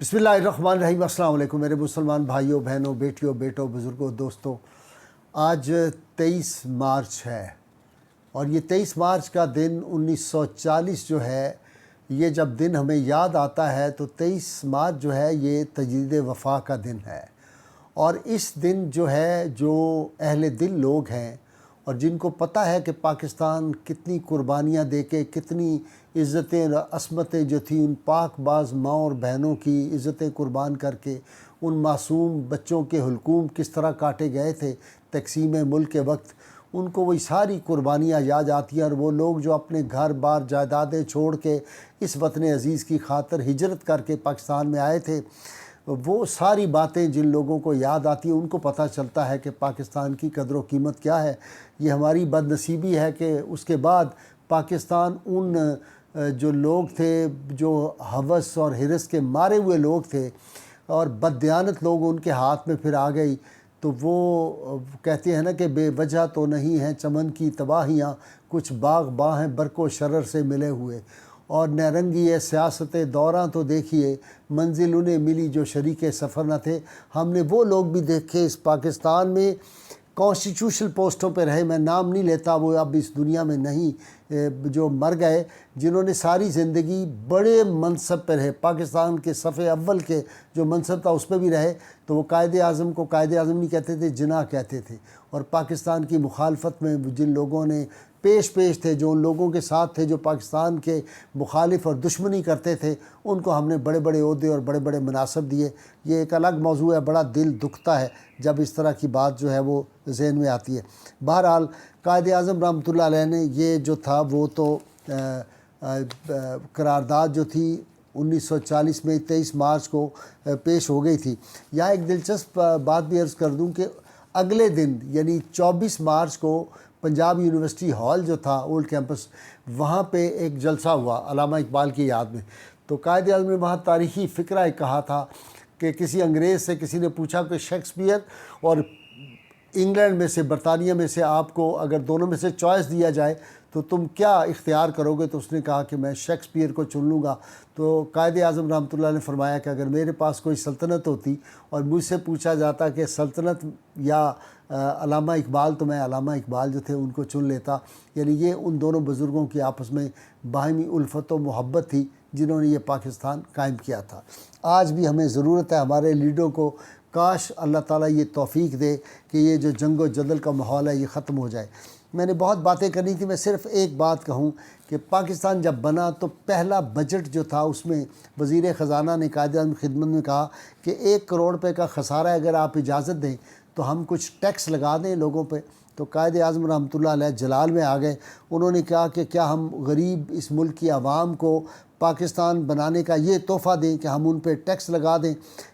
بسم اللہ الرحمن الرحیم۔ السلام علیکم میرے مسلمان بھائیوں، بہنوں، بیٹیوں، بیٹوں، بزرگوں، دوستوں۔ آج 23 مارچ ہے اور یہ 23 مارچ کا دن 1940 جو ہے، یہ جب دن ہمیں یاد آتا ہے تو 23 مارچ جو ہے یہ تجدید وفا کا دن ہے۔ اور اس دن جو ہے، جو اہل دل لوگ ہیں اور جن کو پتہ ہے کہ پاکستان کتنی قربانیاں دے کے، کتنی عزتیں عصمتیں جو تھیں ان پاک باز ماں اور بہنوں کی عزتیں قربان کر کے، ان معصوم بچوں کے حلقوم کس طرح کاٹے گئے تھے تقسیم ملک کے وقت، ان کو وہی ساری قربانیاں یاد آتی ہیں۔ اور وہ لوگ جو اپنے گھر بار جائیدادیں چھوڑ کے اس وطن عزیز کی خاطر ہجرت کر کے پاکستان میں آئے تھے، وہ ساری باتیں جن لوگوں کو یاد آتی ہیں ان کو پتہ چلتا ہے کہ پاکستان کی قدر و قیمت کیا ہے۔ یہ ہماری بد نصیبی ہے کہ اس کے بعد پاکستان ان جو لوگ تھے، جو ہوس اور حرص کے مارے ہوئے لوگ تھے اور بددیانت لوگ ان کے ہاتھ میں پھر آ گئی، تو وہ کہتے ہیں نا کہ بے وجہ تو نہیں ہیں چمن کی تباہیاں، کچھ باغ باں ہیں برق و شرر سے ملے ہوئے، اور نہ رنگی ہے سیاست دوراں تو دیکھیے، منزل انہیں ملی جو شریک سفر نہ تھے۔ ہم نے وہ لوگ بھی دیکھے اس پاکستان میں کانسٹیٹیوشنل پوسٹوں پہ رہے، میں نام نہیں لیتا، وہ اب اس دنیا میں نہیں، جو مر گئے، جنہوں نے ساری زندگی بڑے منصب پہ رہے، پاکستان کے صفِ اول کے جو منصب تھا اس پہ بھی رہے، تو وہ قائد اعظم کو قائد اعظم نہیں کہتے تھے، جناح کہتے تھے۔ اور پاکستان کی مخالفت میں جن لوگوں نے پیش تھے، جو ان لوگوں کے ساتھ تھے جو پاکستان کے مخالف اور دشمنی کرتے تھے، ان کو ہم نے بڑے بڑے عہدے اور بڑے بڑے مناصب دیے۔ یہ ایک الگ موضوع ہے، بڑا دل دکھتا ہے جب اس طرح کی بات جو ہے وہ ذہن میں آتی ہے۔ بہرحال قائد اعظم رحمۃ اللہ علیہ نے یہ جو تھا وہ تو قرارداد جو تھی 1940 میں 23 مارچ کو پیش ہو گئی تھی۔ یہاں ایک دلچسپ بات بھی عرض کر دوں کہ اگلے دن یعنی 24 مارچ کو پنجاب یونیورسٹی ہال جو تھا اولڈ کیمپس، وہاں پہ ایک جلسہ ہوا علامہ اقبال کی یاد میں۔ تو قائد اعظم نے وہاں تاریخی فقرہ ایک کہا تھا کہ کسی انگریز سے کسی نے پوچھا کہ شیکسپیئر اور انگلینڈ میں سے، برطانیہ میں سے آپ کو اگر دونوں میں سے چوائس دیا جائے تو تم کیا اختیار کرو گے؟ تو اس نے کہا کہ میں شیکسپیئر کو چن لوں گا۔ تو قائد اعظم رحمۃ اللہ نے فرمایا کہ اگر میرے پاس کوئی سلطنت ہوتی اور مجھ سے پوچھا جاتا کہ سلطنت یا علامہ اقبال، تو میں علامہ اقبال جو تھے ان کو چن لیتا۔ یعنی یہ ان دونوں بزرگوں کی آپس میں باہمی الفت و محبت تھی جنہوں نے یہ پاکستان قائم کیا تھا۔ آج بھی ہمیں ضرورت ہے ہمارے لیڈروں کو، کاش اللہ تعالیٰ یہ توفیق دے کہ یہ جو جنگ و جدل کا ماحول ہے یہ ختم ہو جائے۔ میں نے بہت باتیں کرنی تھی، میں صرف ایک بات کہوں کہ پاکستان جب بنا تو پہلا بجٹ جو تھا اس میں وزیر خزانہ نے قائد اعظم کی خدمت میں کہا کہ 1 کروڑ روپے کا خسارہ ہے، اگر آپ اجازت دیں تو ہم کچھ ٹیکس لگا دیں لوگوں پہ۔ تو قائد اعظم رحمۃ اللہ علیہ جلال میں آ گئے، انہوں نے کہا کہ کیا ہم غریب اس ملک کی عوام کو پاکستان بنانے کا یہ تحفہ دیں کہ ہم ان پہ ٹیکس لگا دیں۔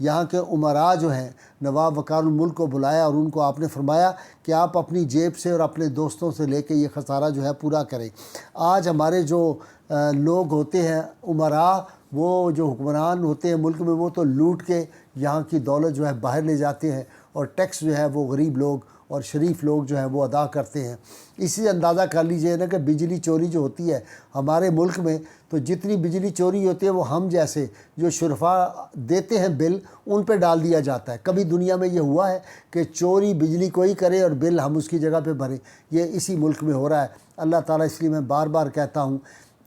یہاں کے امراء جو ہیں، نواب وقار الملک کو بلایا اور ان کو آپ نے فرمایا کہ آپ اپنی جیب سے اور اپنے دوستوں سے لے کے یہ خسارہ جو ہے پورا کریں۔ آج ہمارے جو لوگ ہوتے ہیں امراء، وہ جو حکمران ہوتے ہیں ملک میں، وہ تو لوٹ کے یہاں کی دولت جو ہے باہر لے جاتے ہیں اور ٹیکس جو ہے وہ غریب لوگ اور شریف لوگ جو ہیں وہ ادا کرتے ہیں۔ اسی اندازہ کر لیجئے نا کہ بجلی چوری جو ہوتی ہے ہمارے ملک میں، تو جتنی بجلی چوری ہوتی ہے وہ ہم جیسے جو شرفا دیتے ہیں بل ان پہ ڈال دیا جاتا ہے۔ کبھی دنیا میں یہ ہوا ہے کہ چوری بجلی کوئی کرے اور بل ہم اس کی جگہ پہ بھریں؟ یہ اسی ملک میں ہو رہا ہے۔ اللہ تعالیٰ، اس لیے میں بار بار کہتا ہوں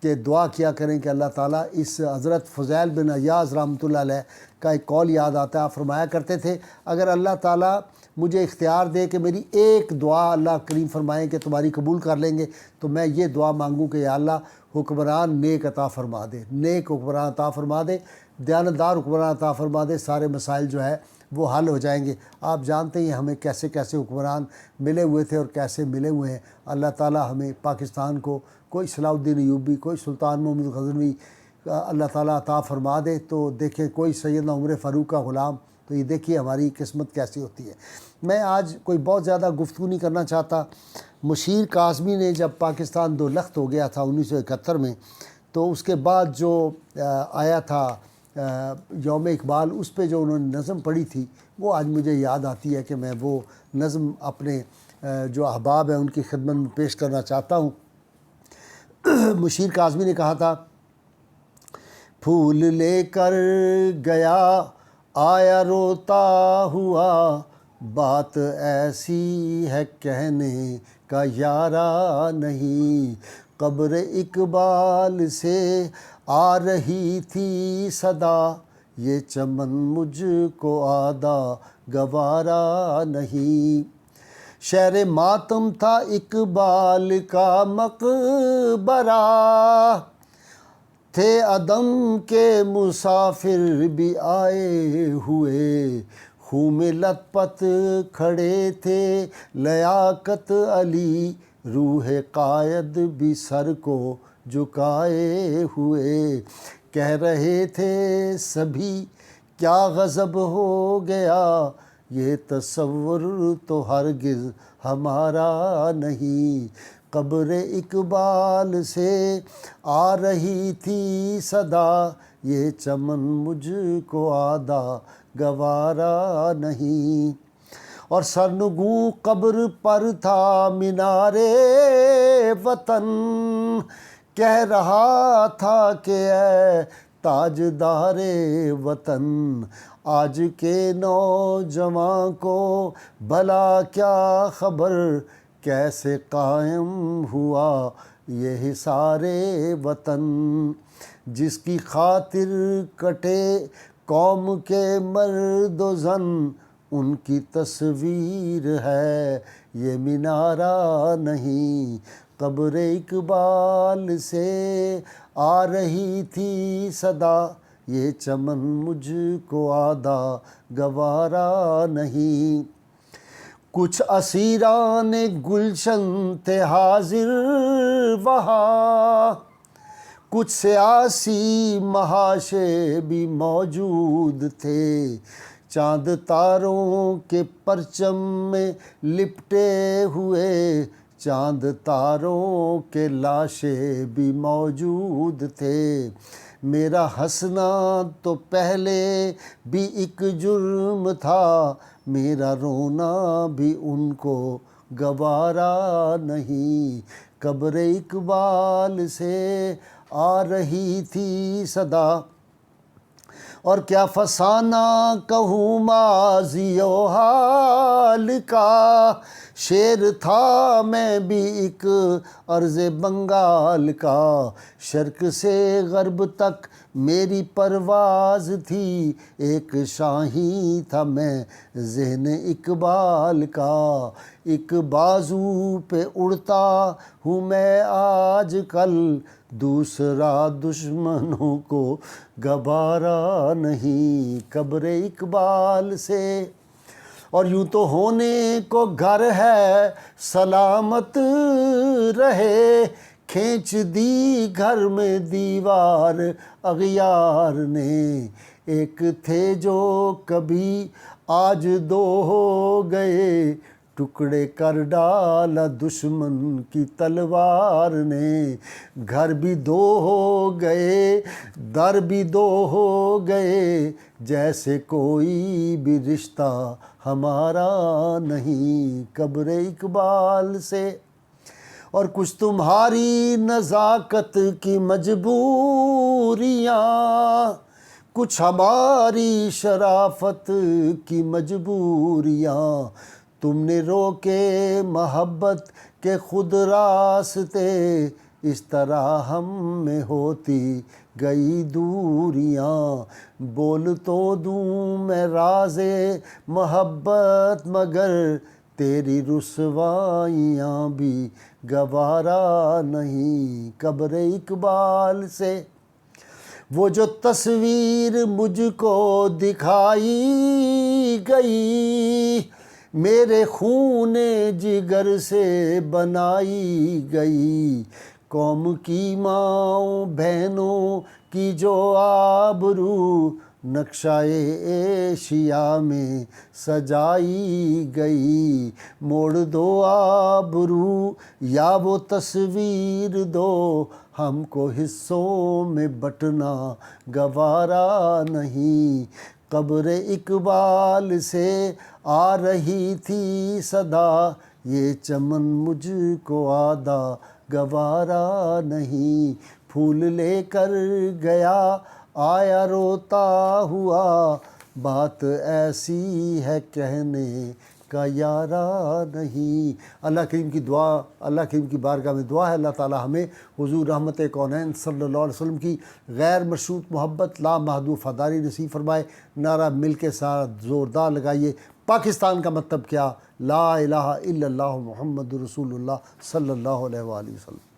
کہ دعا کیا کریں کہ اللہ تعالیٰ اس حضرت فضیل بن عیاض رحمۃ اللہ علیہ کا ایک قول یاد آتا ہے، آپ فرمایا کرتے تھے اگر اللہ تعالیٰ مجھے اختیار دے کہ میری ایک دعا اللہ کریم فرمائیں کہ تمہاری قبول کر لیں گے، تو میں یہ دعا مانگوں کہ یا اللہ حکمران نیک عطا فرما دے، نیک حکمران عطا فرما دے، دیانتدار حکمران عطا فرما دے، سارے مسائل جو ہے وہ حل ہو جائیں گے۔ آپ جانتے ہیں ہمیں کیسے کیسے حکمران ملے ہوئے تھے اور کیسے ملے ہوئے ہیں۔ اللہ تعالیٰ ہمیں پاکستان کو کوئی صلاح الدین ایوبی، کوئی سلطان محمود غزنوی اللہ تعالیٰ عطا فرما دے، تو دیکھیں کوئی سیدنا عمر فاروق کا غلام، تو یہ دیکھیے ہماری قسمت کیسی ہوتی ہے۔ میں آج کوئی بہت زیادہ گفتگو نہیں کرنا چاہتا۔ مشیر کاظمی نے جب پاکستان دو لخت ہو گیا تھا 1971 میں، تو اس کے بعد جو آیا تھا یوم اقبال، اس پہ جو انہوں نے نظم پڑھی تھی وہ آج مجھے یاد آتی ہے کہ میں وہ نظم اپنے جو احباب ہیں ان کی خدمت میں پیش کرنا چاہتا ہوں۔ مشیر کاظمی نے کہا تھا، پھول لے کر گیا آیا روتا ہوا، بات ایسی ہے کہنے کا یارا نہیں، قبر اقبال سے آ رہی تھی صدا، یہ چمن مجھ کو آدھا گوارا نہیں، شہر ماتم تھا اقبال کا مقبرہ، تھے عدم کے مسافر بھی آئے ہوئے، خوں میں لت پت کھڑے تھے لیاقت علی، روح قائد بھی سر کو جھکائے ہوئے، کہہ رہے تھے سبھی کیا غضب ہو گیا، یہ تصور تو ہرگز ہمارا نہیں، قبر اقبال سے آ رہی تھی صدا، یہ چمن مجھ کو آدھا گوارا نہیں، اور سرنگوں قبر پر تھا مینار وطن، کہہ رہا تھا کہ اے تاجدار وطن، آج کے نوجوان کو بھلا کیا خبر، کیسے قائم ہوا یہ حصار وطن، جس کی خاطر کٹے قوم کے مرد و زن، ان کی تصویر ہے یہ مینارہ نہیں، قبر اقبال سے آ رہی تھی صدا، یہ چمن مجھ کو آدھا گوارا نہیں، کچھ اسیران گلشن تھے حاضر وہاں، کچھ سیاسی محاشے بھی موجود تھے، چاند تاروں کے پرچم میں لپٹے ہوئے، چاند تاروں کے لاشیں بھی موجود تھے، میرا ہنسنا تو پہلے بھی ایک جرم تھا، میرا رونا بھی ان کو گوارا نہیں، قبر اقبال سے آ رہی تھی صدا، اور کیا فسانہ کہوں ماضی و حال کا، شعر تھا میں بھی ایک ارض بنگال کا، شرق سے غرب تک میری پرواز تھی، ایک شاہی تھا میں ذہن اقبال کا، ایک بازو پہ اڑتا ہوں میں آج کل، دوسرا دشمنوں کو گوارا نہیں، قبر اقبال سے، اور یوں تو ہونے کو گھر ہے سلامت رہے، کھینچ دی گھر میں دیوار اغیار نے، ایک تھے جو کبھی آج دو ہو گئے، ٹکڑے کر ڈالا دشمن کی تلوار نے، گھر بھی دو ہو گئے در بھی دو ہو گئے، جیسے کوئی بھی رشتہ ہمارا نہیں، قبر اقبال سے، اور کچھ تمہاری نزاکت کی مجبوریاں، کچھ ہماری شرافت کی مجبوریاں، تم نے روکے محبت کے خود راستے، اس طرح ہم میں ہوتی گئی دوریاں، بول تو دوں میں راز محبت مگر، تیری رسوائیاں بھی گوارا نہیں، قبر اقبال سے، وہ جو تصویر مجھ کو دکھائی گئی، میرے خون جگر سے بنائی گئی، قوم کی ماؤں بہنوں کی جو آبرو، نقشہ ایشیا میں سجائی گئی، موڑ دو آبرو یا وہ تصویر دو، ہم کو حصوں میں بٹنا گوارا نہیں، قبر اقبال سے آ رہی تھی صدا، یہ چمن مجھ کو آدھا گوارا نہیں، پھول لے کر گیا آیا روتا ہوا، بات ایسی ہے کہنے کا یارا نہیں۔ اللہ کریم کی دعا، اللہ کریم کی بارگاہ میں دعا ہے اللہ تعالی ہمیں حضور رحمت کونین صلی اللہ علیہ وسلم کی غیر مشروط محبت، لامحدود وفاداری نصیب فرمائے۔ نعرہ مل کے ساتھ زوردار لگائیے، پاکستان کا مطلب کیا؟ لا الہ الا اللہ محمد رسول اللہ صلی اللہ علیہ وآلہ وسلم۔